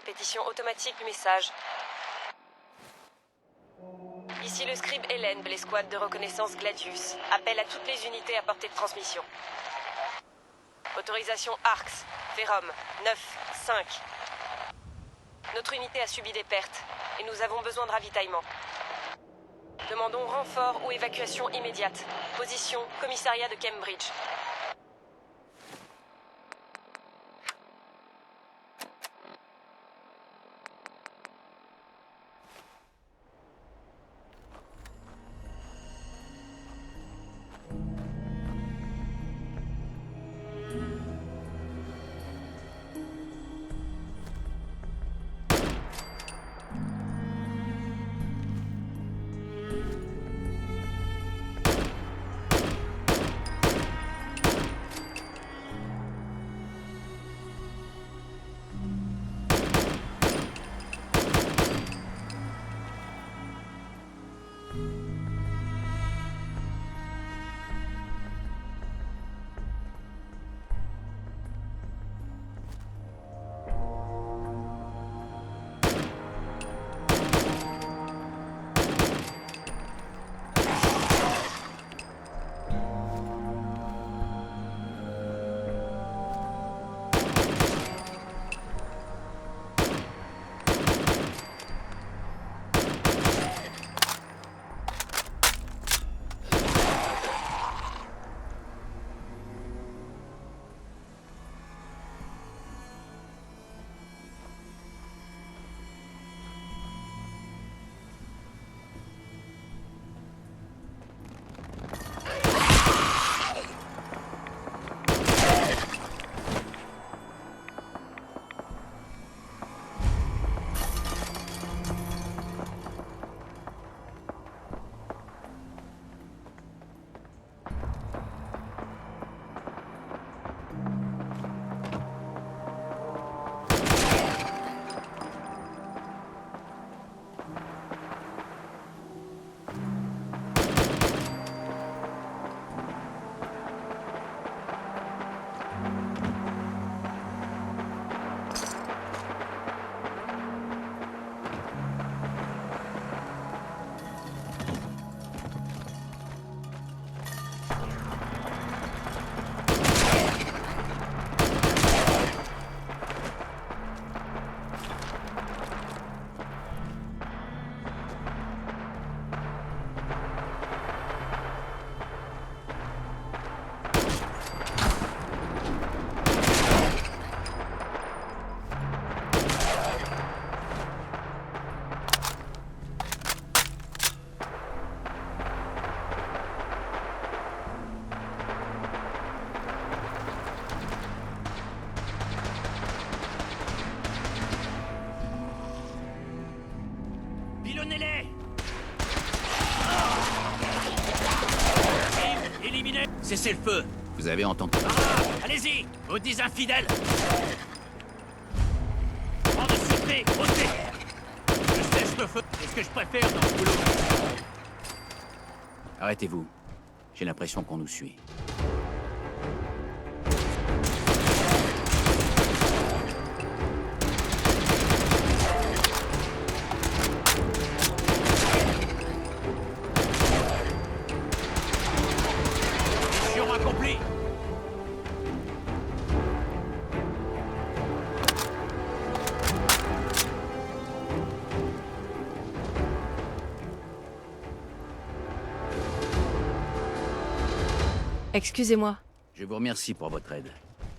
Répétition automatique du message. Ici le scribe Hélène de l'escouade de reconnaissance Gladius. Appel à toutes les unités à portée de transmission. Autorisation ARX. Ferrum. 9-5. Notre unité a subi des pertes et nous avons besoin de ravitaillement. Demandons renfort ou évacuation immédiate. Position, commissariat de Cambridge. Pilonnez-les! Éliminez! Cessez le feu! Vous avez entendu? Allez-y! Maudits infidèles! En de sûreté! Ôtez! Je cesse le feu! C'est ce que je préfère dans ce boulot! Arrêtez-vous. J'ai l'impression qu'on nous suit. Mission accomplie! Excusez-moi. Je vous remercie pour votre aide.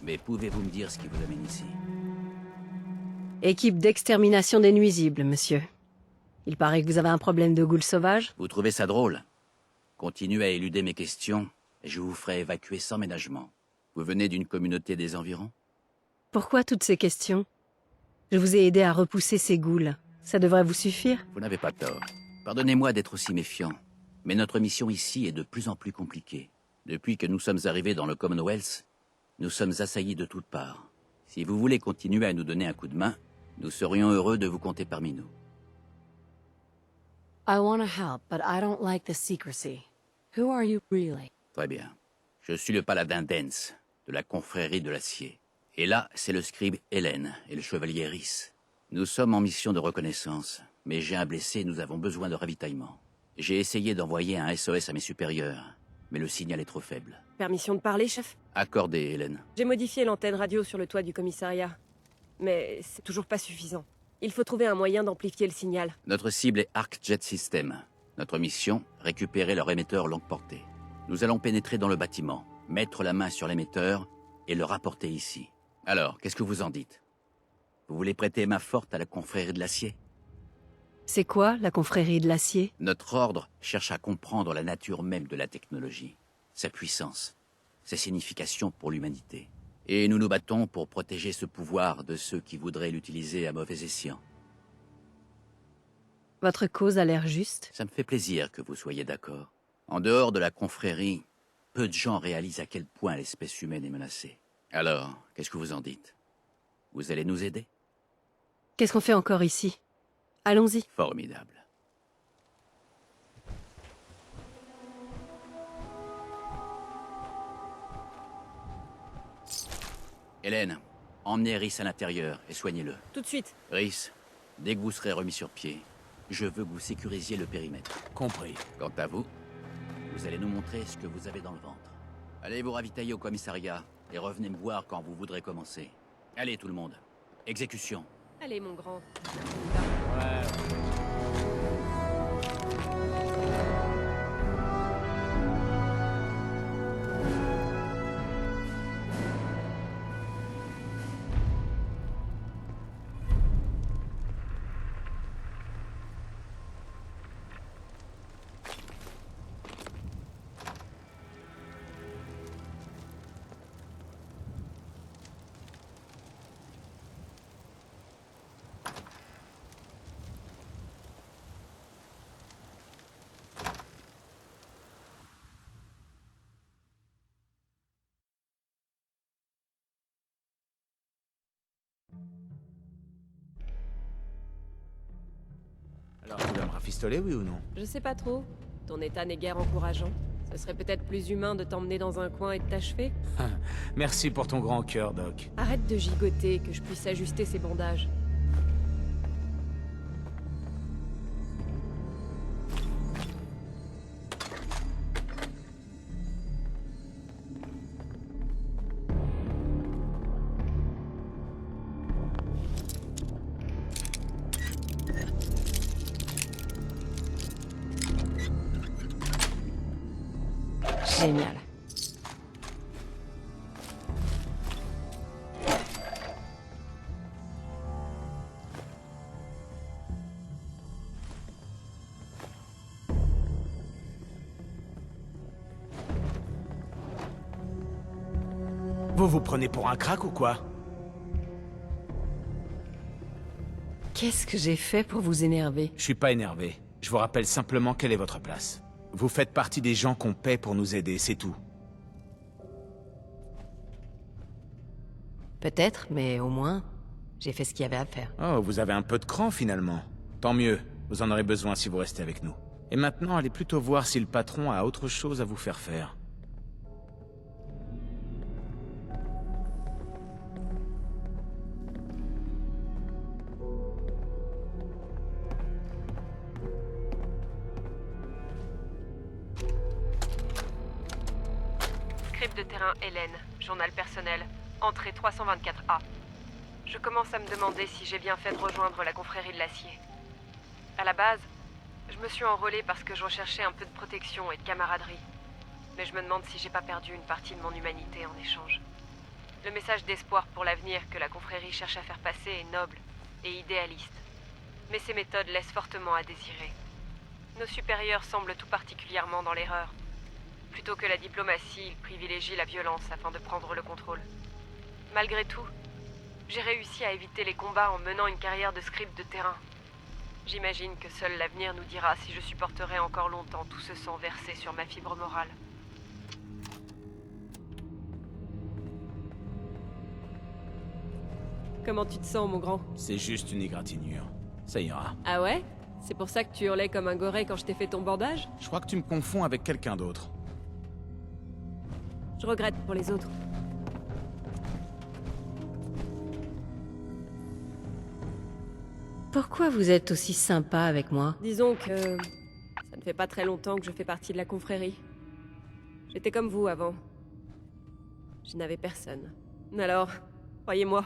Mais pouvez-vous me dire ce qui vous amène ici? Équipe d'extermination des nuisibles, monsieur. Il paraît que vous avez un problème de ghouls sauvages. Vous trouvez ça drôle? Continuez à éluder mes questions, et je vous ferai évacuer sans ménagement. Vous venez d'une communauté des environs? Pourquoi toutes ces questions? Je vous ai aidé à repousser ces ghouls. Ça devrait vous suffire? Vous n'avez pas tort. Pardonnez-moi d'être aussi méfiant, mais notre mission ici est de plus en plus compliquée. Depuis que nous sommes arrivés dans le Commonwealth, nous sommes assaillis de toutes parts. Si vous voulez continuer à nous donner un coup de main, nous serions heureux de vous compter parmi nous. I want to help, but I don't like the secrecy. Who are you really? Très bien. Je suis le paladin Dance, de la confrérie de l'acier. Et là, c'est le scribe Hélène et le chevalier Rhys. Nous sommes en mission de reconnaissance, mais j'ai un blessé et nous avons besoin de ravitaillement. J'ai essayé d'envoyer un SOS à mes supérieurs, mais le signal est trop faible. Permission de parler, chef? Accordé, Hélène. J'ai modifié l'antenne radio sur le toit du commissariat. Mais c'est toujours pas suffisant. Il faut trouver un moyen d'amplifier le signal. Notre cible est Arc Jet System. Notre mission, récupérer leur émetteur longue portée. Nous allons pénétrer dans le bâtiment, mettre la main sur l'émetteur et le rapporter ici. Alors, qu'est-ce que vous en dites? Vous voulez prêter main forte à la confrérie de l'acier? C'est quoi, la confrérie de l'acier? Notre ordre cherche à comprendre la nature même de la technologie, sa puissance, ses significations pour l'humanité. Et nous nous battons pour protéger ce pouvoir de ceux qui voudraient l'utiliser à mauvais escient. Votre cause a l'air juste. Ça me fait plaisir que vous soyez d'accord. En dehors de la confrérie, peu de gens réalisent à quel point l'espèce humaine est menacée. Alors, qu'est-ce que vous en dites? Vous allez nous aider? Qu'est-ce qu'on fait encore ici? Allons-y. Formidable. Hélène, emmenez Rhys à l'intérieur et soignez-le. Tout de suite. Rhys, dès que vous serez remis sur pied, je veux que vous sécurisiez le périmètre. Compris. Quant à vous, vous allez nous montrer ce que vous avez dans le ventre. Allez vous ravitailler au commissariat et revenez me voir quand vous voudrez commencer. Allez tout le monde, exécution. Allez, mon grand. Alors, tu vas me rafistoler, oui ou non? Je sais pas trop. Ton état n'est guère encourageant. Ce serait peut-être plus humain de t'emmener dans un coin et de t'achever. Merci pour ton grand cœur, Doc. Arrête de gigoter, que je puisse ajuster ces bandages. Génial. Vous vous prenez pour un crack ou quoi? Qu'est-ce que j'ai fait pour vous énerver? Je suis pas énervé. Je vous rappelle simplement quelle est votre place. Vous faites partie des gens qu'on paie pour nous aider, c'est tout. Peut-être, mais au moins, j'ai fait ce qu'il y avait à faire. Oh, vous avez un peu de cran finalement. Tant mieux, vous en aurez besoin si vous restez avec nous. Et maintenant, allez plutôt voir si le patron a autre chose à vous faire faire. Script de terrain Hélène, journal personnel, entrée 324A. Je commence à me demander si j'ai bien fait de rejoindre la confrérie de l'acier. À la base, je me suis enrôlée parce que je recherchais un peu de protection et de camaraderie. Mais je me demande si j'ai pas perdu une partie de mon humanité en échange. Le message d'espoir pour l'avenir que la confrérie cherche à faire passer est noble et idéaliste. Mais ses méthodes laissent fortement à désirer. Nos supérieurs semblent tout particulièrement dans l'erreur. Plutôt que la diplomatie, ils privilégient la violence afin de prendre le contrôle. Malgré tout, j'ai réussi à éviter les combats en menant une carrière de script de terrain. J'imagine que seul l'avenir nous dira si je supporterai encore longtemps tout ce sang versé sur ma fibre morale. Comment tu te sens, mon grand? C'est juste une égratignure. Ça ira. Ah ouais? C'est pour ça que tu hurlais comme un goré quand je t'ai fait ton bandage? Je crois que tu me confonds avec quelqu'un d'autre. Je regrette pour les autres. Pourquoi vous êtes aussi sympa avec moi? Disons que ça ne fait pas très longtemps que je fais partie de la confrérie. J'étais comme vous avant. Je n'avais personne. Alors, croyez-moi,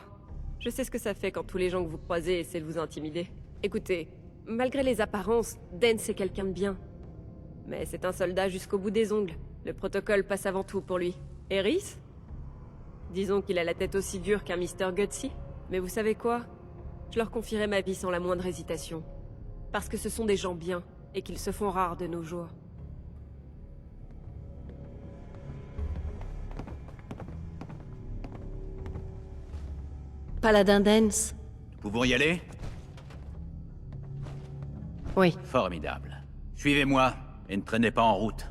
je sais ce que ça fait quand tous les gens que vous croisez essaient de vous intimider. Écoutez, malgré les apparences, Dance est quelqu'un de bien. Mais c'est un soldat jusqu'au bout des ongles. Le protocole passe avant tout pour lui. Et Rhys? Disons qu'il a la tête aussi dure qu'un Mr. Gutsy. Mais vous savez quoi? Je leur confierai ma vie sans la moindre hésitation. Parce que ce sont des gens bien, et qu'ils se font rares de nos jours. Paladin Dance? Nous pouvons y aller? Oui. Formidable. Suivez-moi, et ne traînez pas en route.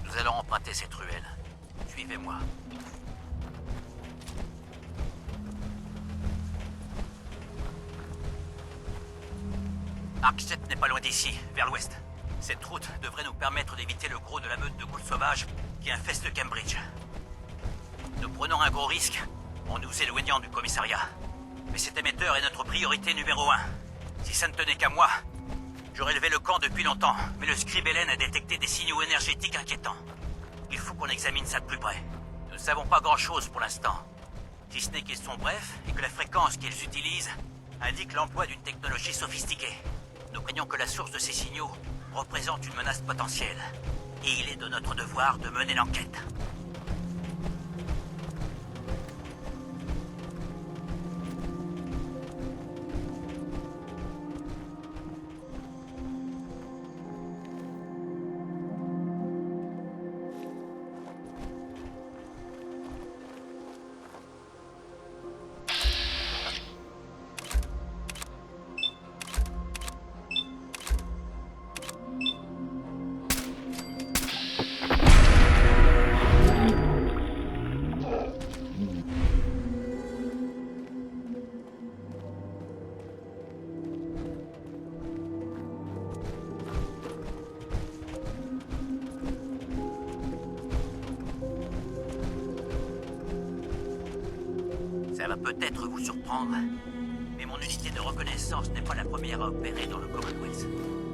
Nous allons emprunter cette ruelle. Suivez-moi. Arc 7 n'est pas loin d'ici, vers l'ouest. Cette route devrait nous permettre d'éviter le gros de la meute de ghouls sauvages qui infeste Cambridge. Nous prenons un gros risque en nous éloignant du commissariat. Mais cet émetteur est notre priorité numéro 1. Si ça ne tenait qu'à moi, j'aurais levé le camp depuis longtemps, mais le Scribelen a détecté des signaux énergétiques inquiétants. Il faut qu'on examine ça de plus près. Nous ne savons pas grand-chose pour l'instant. Si ce n'est qu'ils sont brefs et que la fréquence qu'ils utilisent indique l'emploi d'une technologie sophistiquée. Nous craignons que la source de ces signaux représente une menace potentielle. Et il est de notre devoir de mener l'enquête. Ça va peut-être vous surprendre, mais mon unité de reconnaissance n'est pas la première à opérer dans le Commonwealth.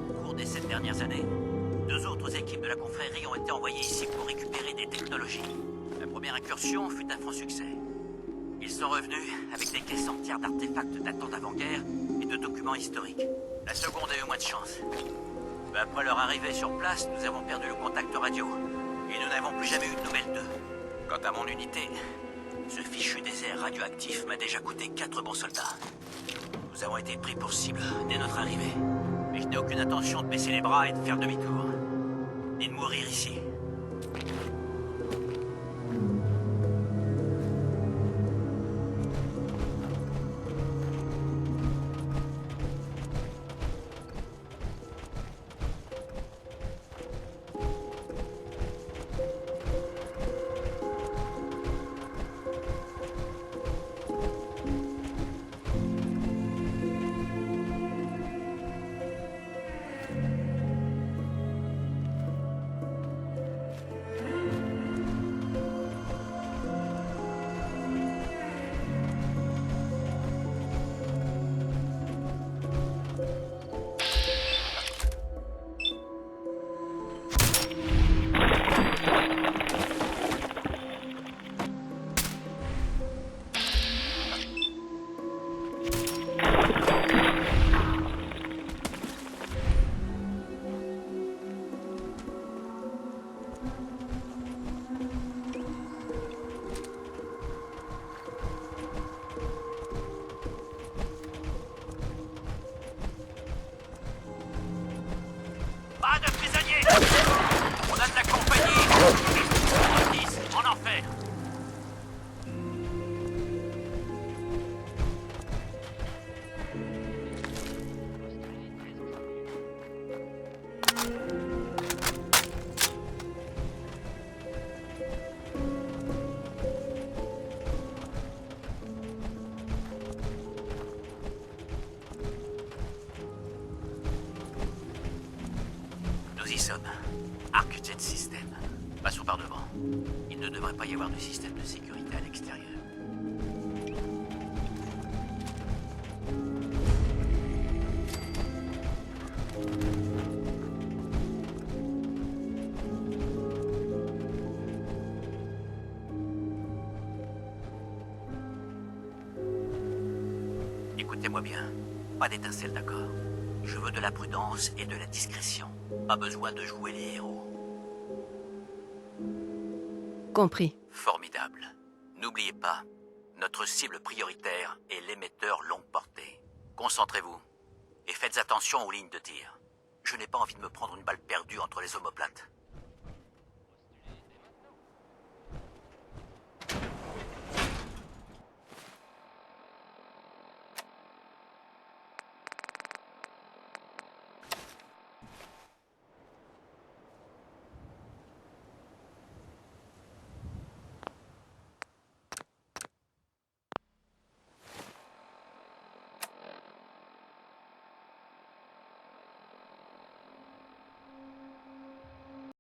Au cours des 7 dernières années, 2 autres équipes de la confrérie ont été envoyées ici pour récupérer des technologies. La première incursion fut un franc succès. Ils sont revenus avec des caisses entières d'artefacts datant d'avant-guerre et de documents historiques. La seconde a eu moins de chance. Peu après leur arrivée sur place, nous avons perdu le contact radio, et nous n'avons plus jamais eu de nouvelles d'eux. Quant à mon unité, ce fichu désert radioactif m'a déjà coûté 4 bons soldats. Nous avons été pris pour cible dès notre arrivée. Mais je n'ai aucune intention de baisser les bras et de faire demi-tour. Ni de mourir ici. Nous y sommes. Arc-7 System. Passons par devant. Il ne devrait pas y avoir de système de sécurité à l'extérieur. Écoutez-moi bien. Pas d'étincelles, d'accord? Je veux de la prudence et de la discrétion. Pas besoin de jouer les héros. Compris. Formidable. N'oubliez pas, notre cible prioritaire est l'émetteur longue portée. Concentrez-vous et faites attention aux lignes de tir. Je n'ai pas envie de me prendre une balle perdue entre les omoplates.